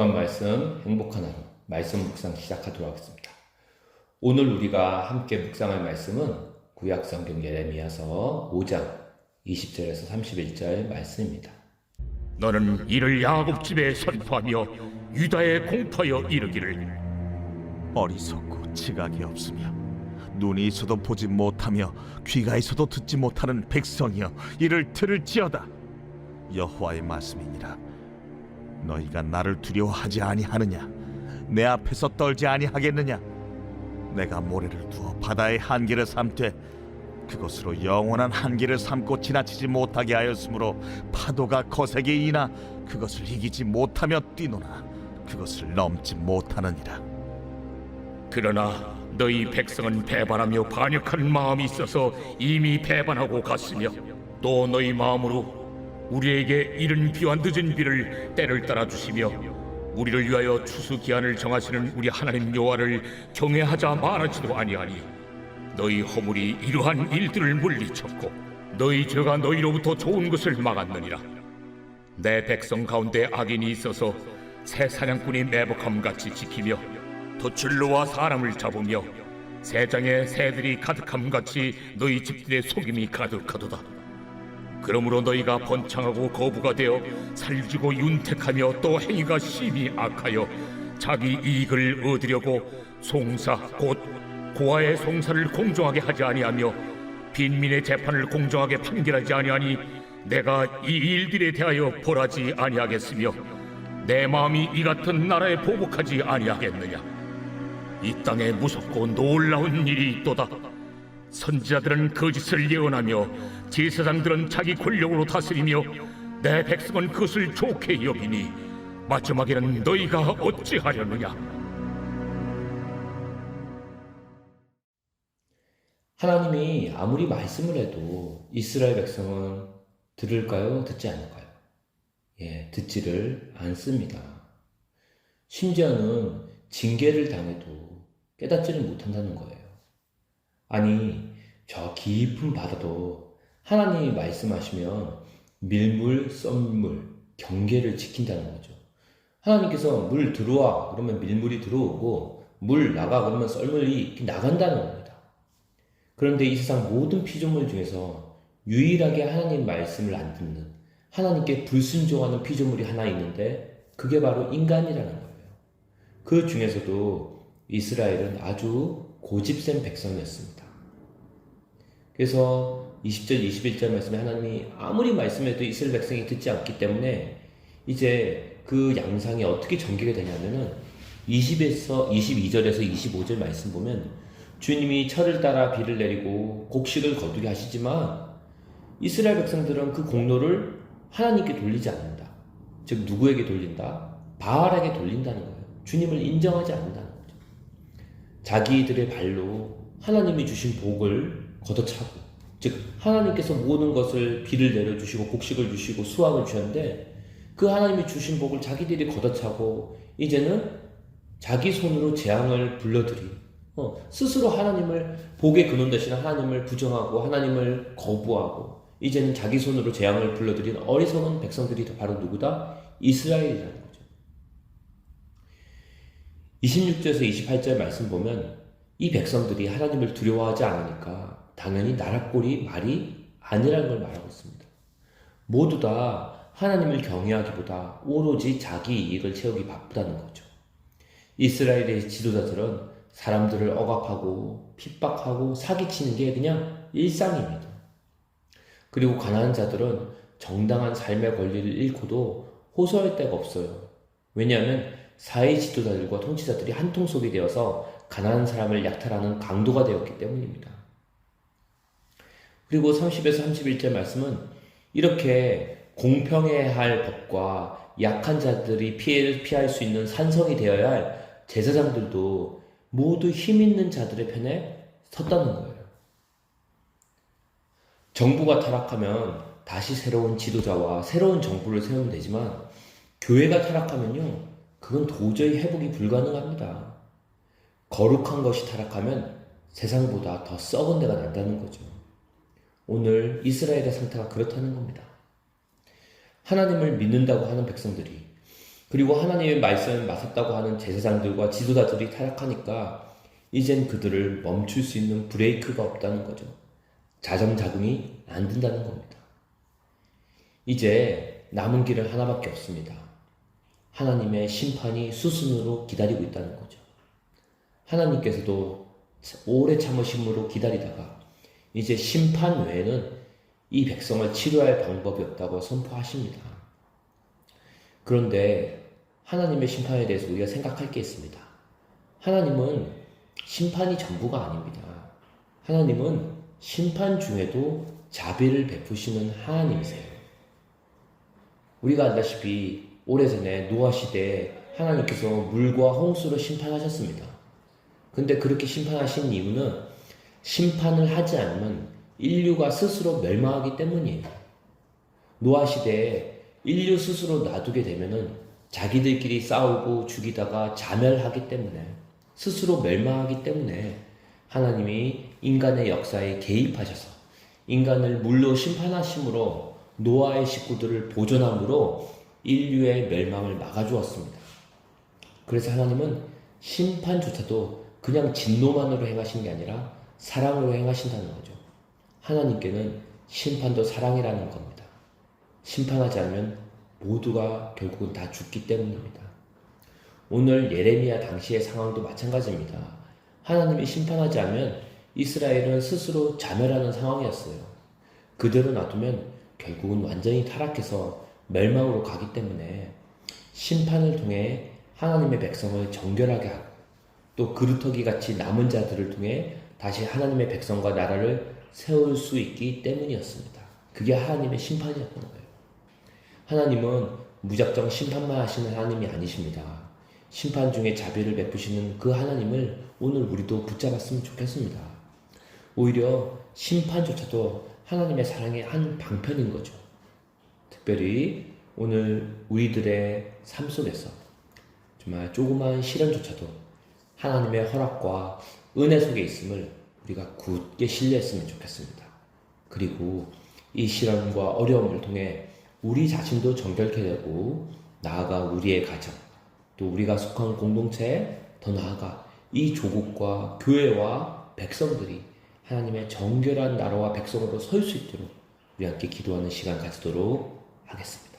소소한 말씀, 행복한 하루, 말씀 묵상 시작하도록 하겠습니다. 오늘 우리가 함께 묵상할 말씀은 구약성경 예레미야서 5장 20절에서 31절 말씀입니다. 너는 이를 야곱 집에 선포하며 유다에 공포하여 이르기를 어리석고 지각이 없으며 눈이 있어도 보지 못하며 귀가 있어도 듣지 못하는 백성이여 이를 들을지어다. 여호와의 말씀이니라. 너희가 나를 두려워하지 아니하느냐? 내 앞에서 떨지 아니하겠느냐? 내가 모래를 두어 바다의 한계를 삼되 그것으로 영원한 한계를 삼고 지나치지 못하게 하였으므로 파도가 거세게 이나 그것을 이기지 못하며 뛰노나 그것을 넘지 못하느니라. 그러나 너희 백성은 배반하며 반역하는 마음이 있어서 이미 배반하고 갔으며 또 너희 마음으로 우리에게 이른 비와 늦은 비를 때를 따라 주시며 우리를 위하여 추수 기한을 정하시는 우리 하나님 여호와를 경외하자 말하지도 아니하니 너희 허물이 이러한 일들을 물리쳤고 너희 죄가 너희로부터 좋은 것을 막았느니라. 내 백성 가운데 악인이 있어서 새 사냥꾼이 매복함같이 지키며 돛줄로와 사람을 잡으며 새장에 새들이 가득함같이 너희 집들의 속임이 가득하도다. 그러므로 너희가 번창하고 거부가 되어 살지고 윤택하며 또 행위가 심히 악하여 자기 이익을 얻으려고 송사 곧 고아의 송사를 공정하게 하지 아니하며 빈민의 재판을 공정하게 판결하지 아니하니 내가 이 일들에 대하여 벌하지 아니하겠으며 내 마음이 이 같은 나라에 보복하지 아니하겠느냐. 이 땅에 무섭고 놀라운 일이 있도다. 선지자들은 거짓을 예언하며 제사장들은 자기 권력으로 다스리며 내 백성은 그것을 좋게 여기니 마지막에는 너희가 어찌하려느냐. 하나님이 아무리 말씀을 해도 이스라엘 백성은 들을까요? 듣지 않을까요? 듣지를 않습니다. 심지어는 징계를 당해도 깨닫지를 못한다는 거예요. 아니, 저 깊은 바다도 하나님이 말씀하시면 밀물, 썰물, 경계를 지킨다는 거죠. 하나님께서 물 들어와 그러면 밀물이 들어오고 물 나가 그러면 썰물이 나간다는 겁니다. 그런데 이 세상 모든 피조물 중에서 유일하게 하나님 말씀을 안 듣는, 하나님께 불순종하는 피조물이 하나 있는데 그게 바로 인간이라는 거예요. 그 중에서도 이스라엘은 아주 고집센 백성이었습니다. 그래서 20절, 21절 말씀에 하나님이 아무리 말씀해도 이스라엘 백성이 듣지 않기 때문에 이제 그 양상이 어떻게 전개가 되냐면은 22절에서 25절 말씀 보면 주님이 철을 따라 비를 내리고 곡식을 거두게 하시지만 이스라엘 백성들은 그 공로를 하나님께 돌리지 않는다. 즉 누구에게 돌린다? 바알에게 돌린다는 거예요. 주님을 인정하지 않는다는 거죠. 자기들의 발로 하나님이 주신 복을 걷어차고, 즉 하나님께서 모든 것을 비를 내려주시고 곡식을 주시고 수확을 주셨는데 그 하나님이 주신 복을 자기들이 걷어차고 이제는 자기 손으로 재앙을 불러들인, 스스로 하나님을 복의 근원 되시는 하나님을 부정하고 하나님을 거부하고 이제는 자기 손으로 재앙을 불러들인 어리석은 백성들이 바로 누구다? 이스라엘이라는 거죠. 26절에서 28절 말씀 보면 이 백성들이 하나님을 두려워하지 않으니까 당연히 나라꼴이 말이 아니라는 걸 말하고 있습니다. 모두 다 하나님을 경외하기보다 오로지 자기 이익을 채우기 바쁘다는 거죠. 이스라엘의 지도자들은 사람들을 억압하고 핍박하고 사기치는 게 그냥 일상입니다. 그리고 가난한 자들은 정당한 삶의 권리를 잃고도 호소할 데가 없어요. 왜냐하면 사회 지도자들과 통치자들이 한통속이 되어서 가난한 사람을 약탈하는 강도가 되었기 때문입니다. 그리고 30에서 31절 말씀은 이렇게 공평해야 할 법과 약한 자들이 피해를 피할 수 있는 산성이 되어야 할 제사장들도 모두 힘 있는 자들의 편에 섰다는 거예요. 정부가 타락하면 다시 새로운 지도자와 새로운 정부를 세우면 되지만 교회가 타락하면요, 그건 도저히 회복이 불가능합니다. 거룩한 것이 타락하면 세상보다 더 썩은 데가 난다는 거죠. 오늘 이스라엘의 상태가 그렇다는 겁니다. 하나님을 믿는다고 하는 백성들이 그리고 하나님의 말씀을 맡았다고 하는 제사장들과 지도자들이 타락하니까 이젠 그들을 멈출 수 있는 브레이크가 없다는 거죠. 자정자금이 안 된다는 겁니다. 이제 남은 길은 하나밖에 없습니다. 하나님의 심판이 수순으로 기다리고 있다는 거죠. 하나님께서도 오래 참으심으로 기다리다가 이제 심판 외에는 이 백성을 치료할 방법이 없다고 선포하십니다. 그런데 하나님의 심판에 대해서 우리가 생각할 게 있습니다. 하나님은 심판이 전부가 아닙니다. 하나님은 심판 중에도 자비를 베푸시는 하나님이세요. 우리가 알다시피 오래전에 노아 시대에 하나님께서 물과 홍수로 심판하셨습니다. 근데 그렇게 심판하신 이유는 심판을 하지 않으면 인류가 스스로 멸망하기 때문이에요. 노아 시대에 인류 스스로 놔두게 되면은 자기들끼리 싸우고 죽이다가 자멸하기 때문에 스스로 멸망하기 때문에 하나님이 인간의 역사에 개입하셔서 인간을 물로 심판하심으로 노아의 식구들을 보존함으로 인류의 멸망을 막아주었습니다. 그래서 하나님은 심판조차도 그냥 진노만으로 행하신 게 아니라 사랑으로 행하신다는 거죠. 하나님께는 심판도 사랑이라는 겁니다. 심판하지 않으면 모두가 결국은 다 죽기 때문입니다. 오늘 예레미야 당시의 상황도 마찬가지입니다. 하나님이 심판하지 않으면 이스라엘은 스스로 자멸하는 상황이었어요. 그대로 놔두면 결국은 완전히 타락해서 멸망으로 가기 때문에 심판을 통해 하나님의 백성을 정결하게 하고 또 그루터기 같이 남은 자들을 통해 다시 하나님의 백성과 나라를 세울 수 있기 때문이었습니다. 그게 하나님의 심판이었던 거예요. 하나님은 무작정 심판만 하시는 하나님이 아니십니다. 심판 중에 자비를 베푸시는 그 하나님을 오늘 우리도 붙잡았으면 좋겠습니다. 오히려 심판조차도 하나님의 사랑의 한 방편인 거죠. 특별히 오늘 우리들의 삶 속에서 정말 조그마한 시련조차도 하나님의 허락과 은혜 속에 있음을 우리가 굳게 신뢰했으면 좋겠습니다. 그리고 이 시련과 어려움을 통해 우리 자신도 정결케 되고 나아가 우리의 가정 또 우리가 속한 공동체 더 나아가 이 조국과 교회와 백성들이 하나님의 정결한 나라와 백성으로 설 수 있도록 우리 함께 기도하는 시간 가지도록 하겠습니다.